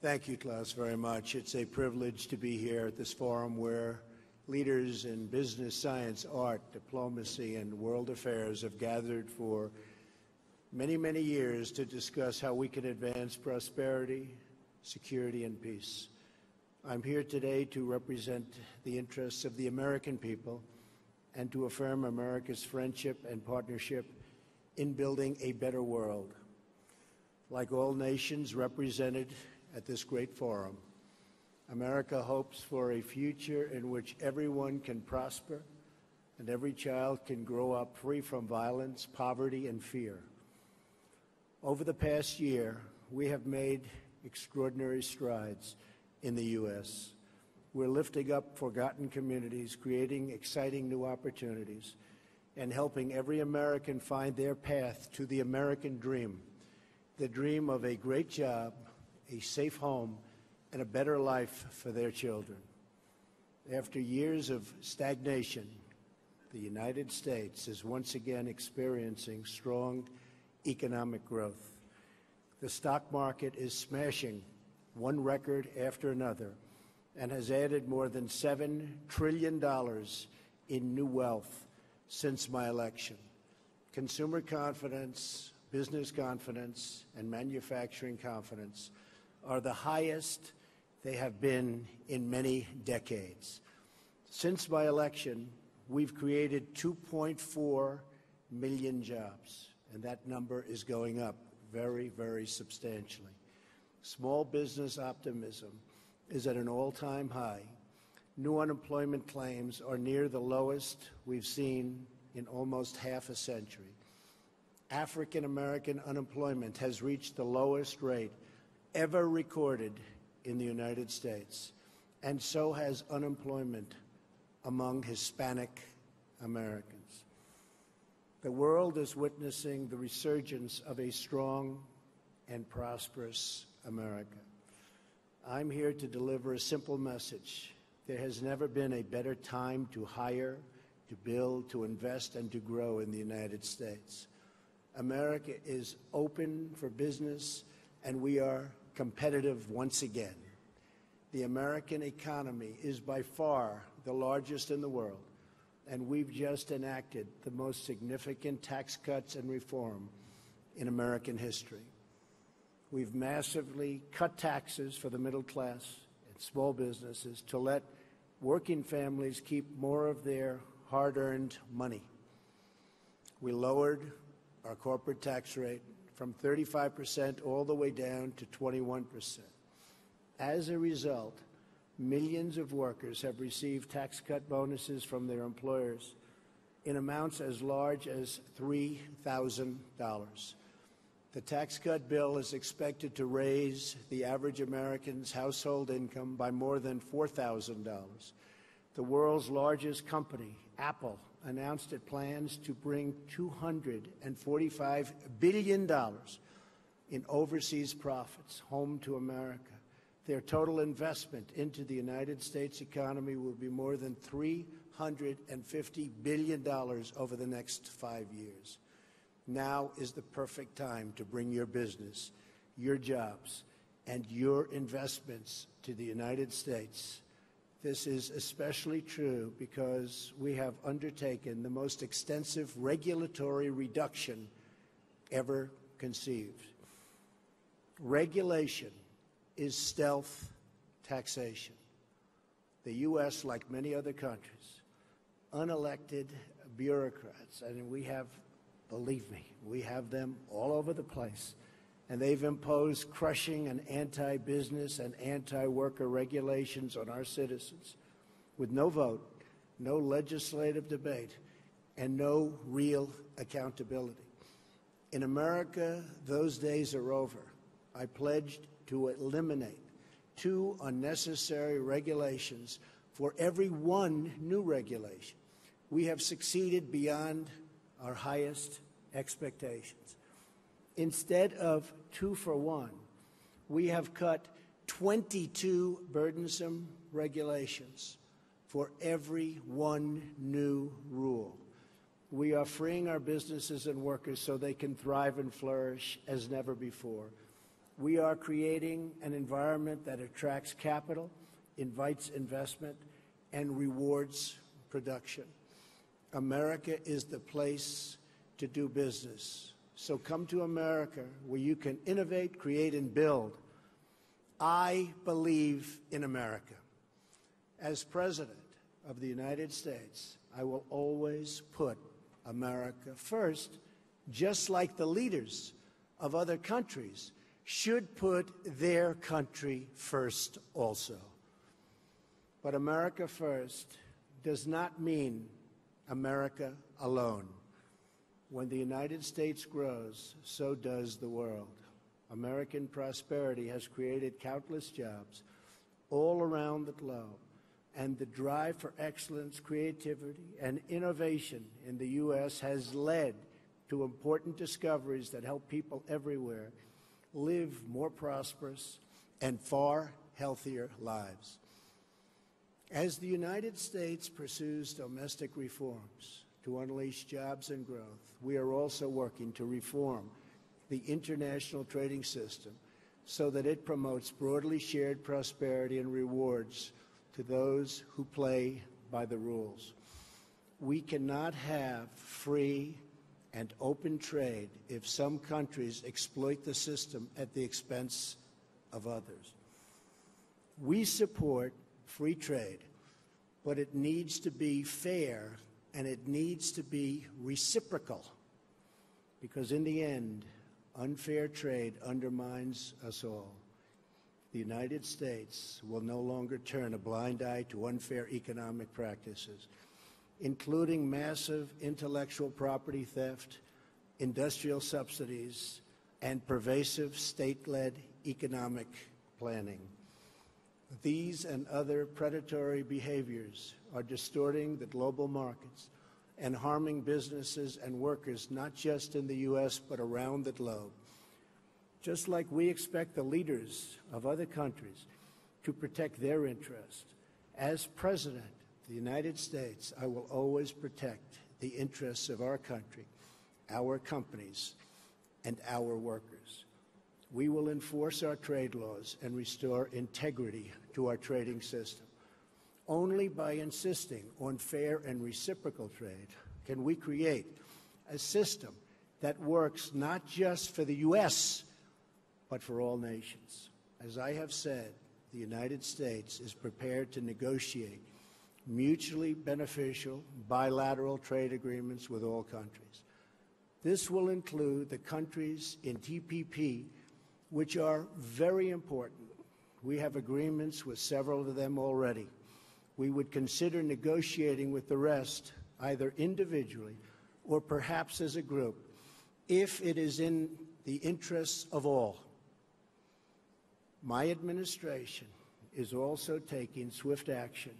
Thank you, Klaus, very much. It's a privilege to be here at this forum where leaders in business, science, art, diplomacy, and world affairs have gathered for many, many years to discuss how we can advance prosperity, security, and peace. I'm here today to represent the interests of the American people and to affirm America's friendship and partnership in building a better world. Like all nations represented at this great forum, America hopes for a future in which everyone can prosper and every child can grow up free from violence, poverty, and fear. Over the past year, we have made extraordinary strides in the U.S. We're lifting up forgotten communities, creating exciting new opportunities, and helping every American find their path to the American dream, the dream of a great job, a safe home, and a better life for their children. After years of stagnation, the United States is once again experiencing strong economic growth. The stock market is smashing one record after another and has added more than $7 trillion in new wealth since my election. Consumer confidence, business confidence, and manufacturing confidence are the highest they have been in many decades. Since my election, we've created 2.4 million jobs, and that number is going up very, very substantially. Small business optimism is at an all-time high. New unemployment claims are near the lowest we've seen in almost half a century. African American unemployment has reached the lowest rate ever recorded in the United States, and so has unemployment among Hispanic Americans. The world is witnessing the resurgence of a strong and prosperous America. I'm here to deliver a simple message. There has never been a better time to hire, to build, to invest, and to grow in the United States. America is open for business, and we are competitive once again. The American economy is by far the largest in the world, and we've just enacted the most significant tax cuts and reform in American history. We've massively cut taxes for the middle class and small businesses to let working families keep more of their hard-earned money. We lowered our corporate tax rate from 35% all the way down to 21%. As a result, millions of workers have received tax cut bonuses from their employers in amounts as large as $3,000. The tax cut bill is expected to raise the average American's household income by more than $4,000. The world's largest company, Apple, announced it plans to bring $245 billion in overseas profits home to America. Their total investment into the United States economy will be more than $350 billion over the next 5 years. Now is the perfect time to bring your business, your jobs, and your investments to the United States. This is especially true because we have undertaken the most extensive regulatory reduction ever conceived. Regulation is stealth taxation. The U.S., like many other countries, unelected bureaucrats, and we have, believe me, we have them all over the place, and they've imposed crushing and anti-business and anti-worker regulations on our citizens with no vote, no legislative debate, and no real accountability. In America, those days are over. I pledged to eliminate 2 unnecessary regulations for every 1 new regulation. We have succeeded beyond our highest expectations. Instead of 2 for 1, we have cut 22 burdensome regulations for every 1 new rule. We are freeing our businesses and workers so they can thrive and flourish as never before. We are creating an environment that attracts capital, invites investment, and rewards production. America is the place to do business. So come to America, where you can innovate, create, and build. I believe in America. As President of the United States, I will always put America first, just like the leaders of other countries should put their country first also. But America first does not mean America alone. When the United States grows, so does the world. American prosperity has created countless jobs all around the globe, and the drive for excellence, creativity, and innovation in the U.S. has led to important discoveries that help people everywhere live more prosperous and far healthier lives. As the United States pursues domestic reforms to unleash jobs and growth, we are also working to reform the international trading system so that it promotes broadly shared prosperity and rewards to those who play by the rules. We cannot have free and open trade if some countries exploit the system at the expense of others. We support free trade, but it needs to be fair and it needs to be reciprocal, because in the end, unfair trade undermines us all. The United States will no longer turn a blind eye to unfair economic practices, including massive intellectual property theft, industrial subsidies, and pervasive state-led economic planning. These and other predatory behaviors are distorting the global markets and harming businesses and workers, not just in the U.S., but around the globe. Just like we expect the leaders of other countries to protect their interests, as President of the United States, I will always protect the interests of our country, our companies, and our workers. We will enforce our trade laws and restore integrity to our trading system. Only by insisting on fair and reciprocal trade can we create a system that works not just for the U.S., but for all nations. As I have said, the United States is prepared to negotiate mutually beneficial bilateral trade agreements with all countries. This will include the countries in TPP, which are very important. We have agreements with several of them already. We would consider negotiating with the rest, either individually or perhaps as a group, if it is in the interests of all. My administration is also taking swift action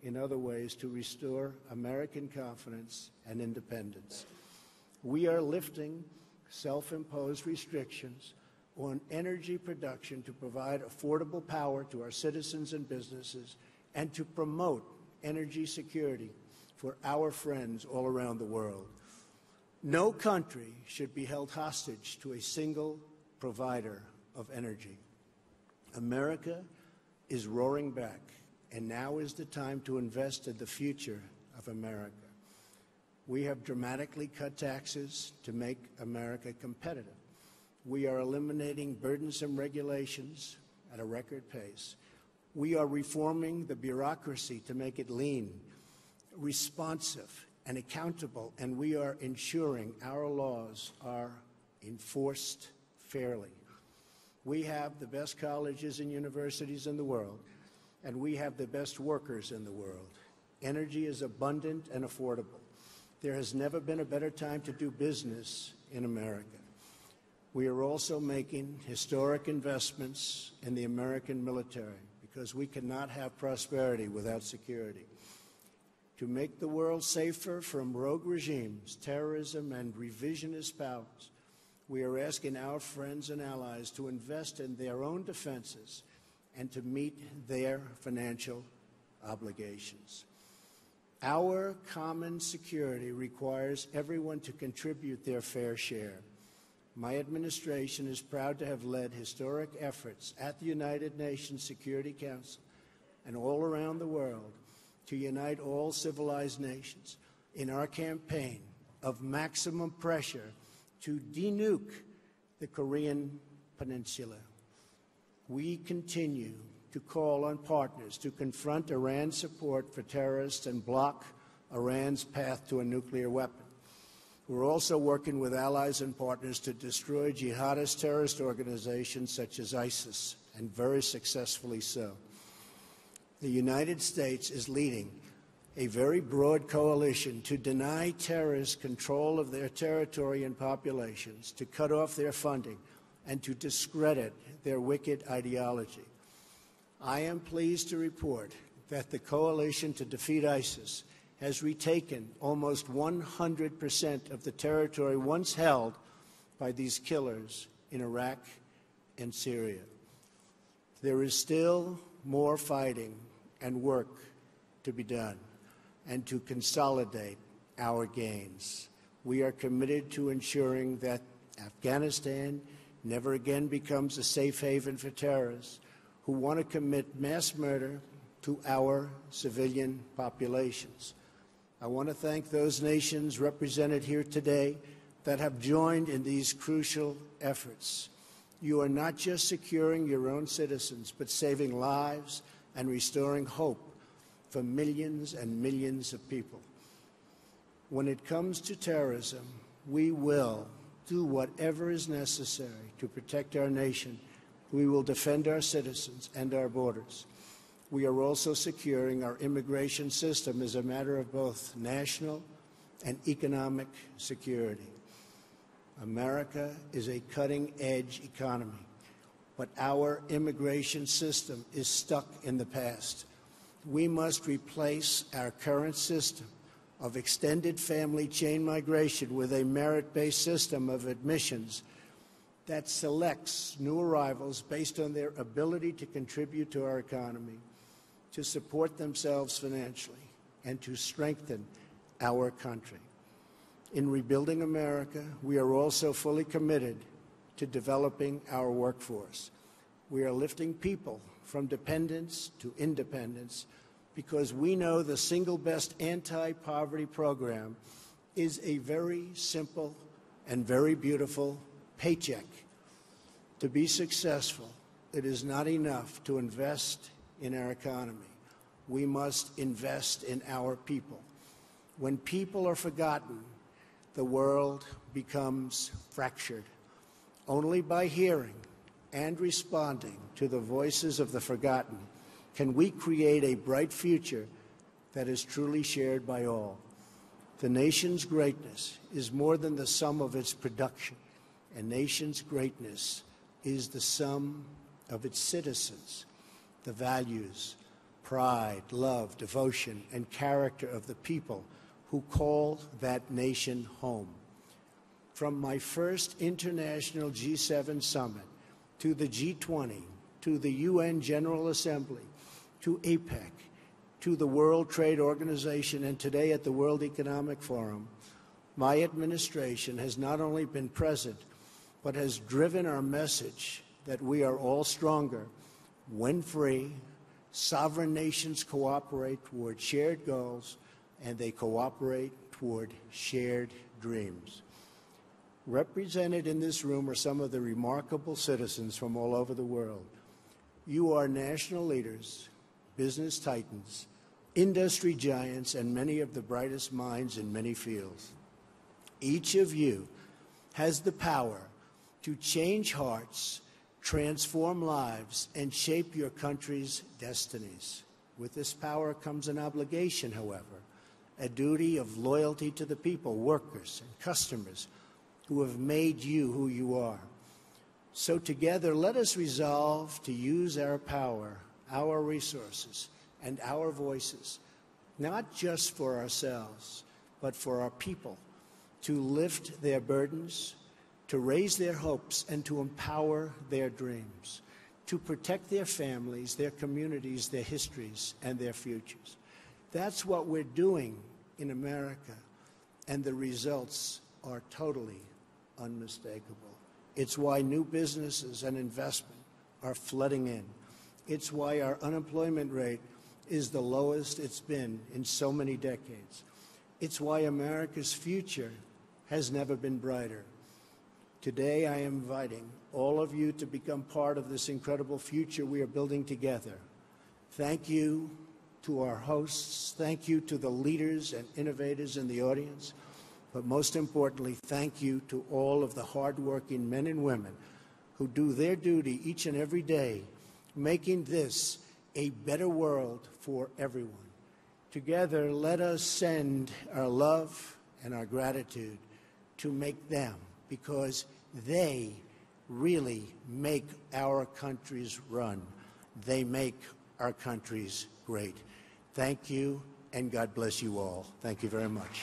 in other ways to restore American confidence and independence. We are lifting self-imposed restrictions on energy production to provide affordable power to our citizens and businesses and to promote energy security for our friends all around the world. No country should be held hostage to a single provider of energy. America is roaring back, and now is the time to invest in the future of America. We have dramatically cut taxes to make America competitive. We are eliminating burdensome regulations at a record pace. We are reforming the bureaucracy to make it lean, responsive, and accountable, and we are ensuring our laws are enforced fairly. We have the best colleges and universities in the world, and we have the best workers in the world. Energy is abundant and affordable. There has never been a better time to do business in America. We are also making historic investments in the American military because we cannot have prosperity without security. To make the world safer from rogue regimes, terrorism, and revisionist powers, we are asking our friends and allies to invest in their own defenses and to meet their financial obligations. Our common security requires everyone to contribute their fair share. My administration is proud to have led historic efforts at the United Nations Security Council and all around the world to unite all civilized nations in our campaign of maximum pressure to denuke the Korean Peninsula. We continue to call on partners to confront Iran's support for terrorists and block Iran's path to a nuclear weapon. We're also working with allies and partners to destroy jihadist terrorist organizations such as ISIS, and very successfully so. The United States is leading a very broad coalition to deny terrorists control of their territory and populations, to cut off their funding, and to discredit their wicked ideology. I am pleased to report that the coalition to defeat ISIS has retaken almost 100% of the territory once held by these killers in Iraq and Syria. There is still more fighting and work to be done and to consolidate our gains. We are committed to ensuring that Afghanistan never again becomes a safe haven for terrorists who want to commit mass murder to our civilian populations. I want to thank those nations represented here today that have joined in these crucial efforts. You are not just securing your own citizens, but saving lives and restoring hope for millions and millions of people. When it comes to terrorism, we will do whatever is necessary to protect our nation. We will defend our citizens and our borders. We are also securing our immigration system as a matter of both national and economic security. America is a cutting-edge economy, but our immigration system is stuck in the past. We must replace our current system of extended family chain migration with a merit-based system of admissions that selects new arrivals based on their ability to contribute to our economy, to support themselves financially, and to strengthen our country. In rebuilding America, we are also fully committed to developing our workforce. We are lifting people from dependence to independence because we know the single best anti-poverty program is a very simple and very beautiful paycheck. To be successful, it is not enough to invest in our economy. We must invest in our people. When people are forgotten, the world becomes fractured. Only by hearing and responding to the voices of the forgotten can we create a bright future that is truly shared by all. The nation's greatness is more than the sum of its production. A nation's greatness is the sum of its citizens. The values, pride, love, devotion, and character of the people who call that nation home. From my first international G7 summit to the G20, to the UN General Assembly, to APEC, to the World Trade Organization, and today at the World Economic Forum, my administration has not only been present, but has driven our message that we are all stronger when free. Sovereign nations cooperate toward shared goals, and they cooperate toward shared dreams. Represented in this room are some of the remarkable citizens from all over the world. You are national leaders, business titans, industry giants, and many of the brightest minds in many fields. Each of you has the power to change hearts, transform lives, and shape your country's destinies. With this power comes an obligation, however, a duty of loyalty to the people, workers, and customers who have made you who you are. So together, let us resolve to use our power, our resources, and our voices, not just for ourselves, but for our people, to lift their burdens, to raise their hopes, and to empower their dreams, to protect their families, their communities, their histories, and their futures. That's what we're doing in America, and the results are totally unmistakable. It's why new businesses and investment are flooding in. It's why our unemployment rate is the lowest it's been in so many decades. It's why America's future has never been brighter. Today, I am inviting all of you to become part of this incredible future we are building together. Thank you to our hosts. Thank you to the leaders and innovators in the audience. But most importantly, thank you to all of the hardworking men and women who do their duty each and every day, making this a better world for everyone. Together, let us send our love and our gratitude to make them, because they really make our countries run. They make our countries great. Thank you, and God bless you all. Thank you very much.